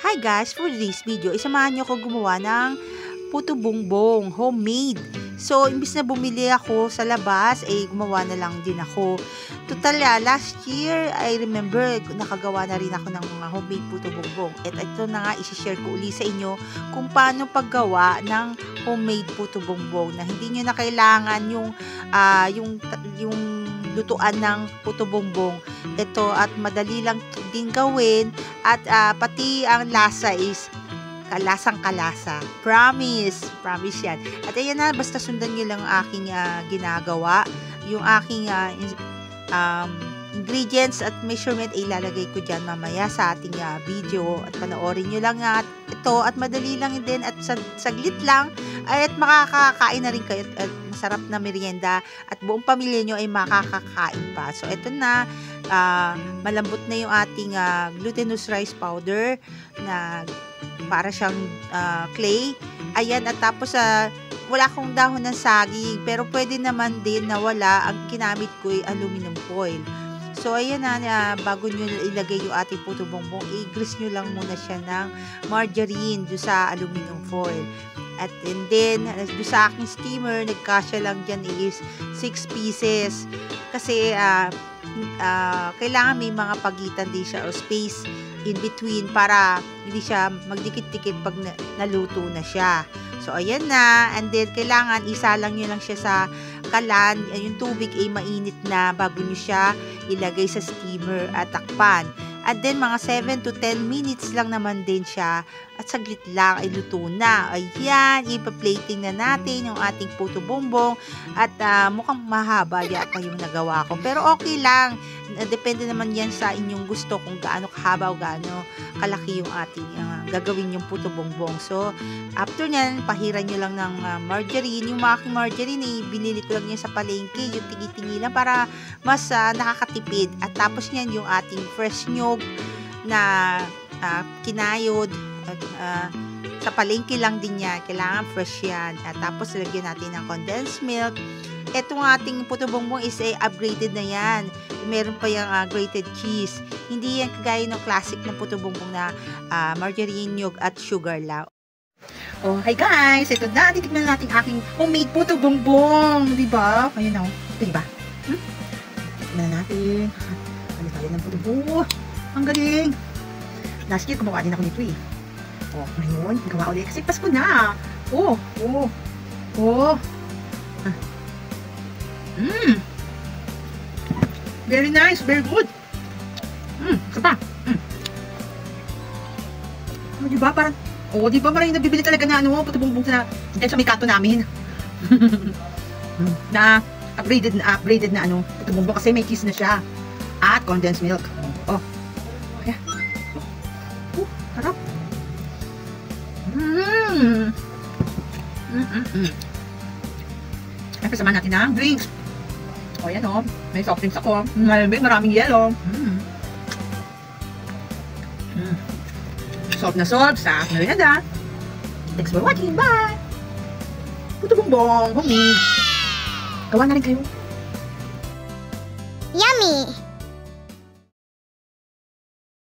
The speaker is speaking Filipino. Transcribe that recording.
Hi guys, for this video, isamahan nyo ako gumawa ng puto bongbong, homemade. So, imbis na bumili ako sa labas, gumawa na lang din ako. Total, last year, I remember, nakagawa na rin ako ng mga homemade puto bongbong. At ito na nga, isi-share ko uli sa inyo kung paano paggawa ng homemade puto bongbong na hindi nyo na kailangan yung lutuan ng puto bongbong. Ito at madali lang din gawin at pati ang lasa is kalasang-kalasa. Promise yan. At ayan na, basta sundan nyo lang ang aking ginagawa. Yung aking ingredients at measurement ay ilalagay ko dyan mamaya sa ating video at panoorin nyo lang at ito at madali lang din at saglit lang ay at makakakain na rin kayo at masarap na merienda at buong pamilya nyo ay makakakain pa. So ito na, malambot na yung ating glutinous rice powder na para siyang clay. Ayan, at tapos wala akong dahon ng saging pero pwede naman din na wala. Ang kinamit ko ay aluminum foil. So ayan na, bago nyo ilagay yung ating puto bongbong, i-grease nyo lang muna siya ng margarine do sa aluminum foil. At and then, do sa aking steamer, nagkasya lang dyan is 6 pieces. Kasi, kailangan may mga pagitan din siya o space in between para hindi siya magdikit-dikit pag naluto na siya. So, ayan na. And then, kailangan isalang nyo lang siya sa kalan. Yung tubig ay mainit na bago nyo siya ilagay sa steamer at takpan. At then, mga 7 to 10 minutes lang naman din siya. At saglit lang ay luto na. Ayan, ipa-plating na natin yung ating puto bongbong. At mukhang mahaba yata yung nagawa ko. Pero okay lang. Depende naman yan sa inyong gusto kung gaano kahaba o gaano kalaki yung ating gagawin yung puto bongbong. So, after nyan, pahiran nyo lang ng margarine. Yung aking margarine, binili ko lang yan sa palengke. Yung tingi-tingi lang para mas nakakatipid. At tapos nyan, yung ating fresh nyog na kinayod. Sa palengke lang din yan. Kailangan fresh yan. At tapos, lagyan natin ng condensed milk. Itong ating puto bongbong is upgraded na yan. Meron pa yung grated cheese. Hindi yan kagaya ng classic na puto bongbong na margarine, nyog at sugar lang. Oh, hi guys! Ito na, titignan natin aking homemade puto bongbong. Diba? Ayan o. Diba? Titignan natin. Ano tayo ng puto bongbong? Ang galing! Last year, gumawa din ako nito eh. Oh, ngayon, gawa ulit. Kasi Pasko na. Oh. Very nice, very good. Isa pa. Diba parang, diba parang yung nabibili talaga na puto bongbong na dyan sa may kanto namin. Na upgraded na puto bongbong kasi may cheese na siya. At condensed milk. Kaya. Harap. At kasama natin ng drinks. Ayan may soft drinks ako. Maraming yellow. Solve na solve sa merienda. Thanks for watching. Bye! Puto bongbong. Homemade. Gawa na rin kayo. Yummy!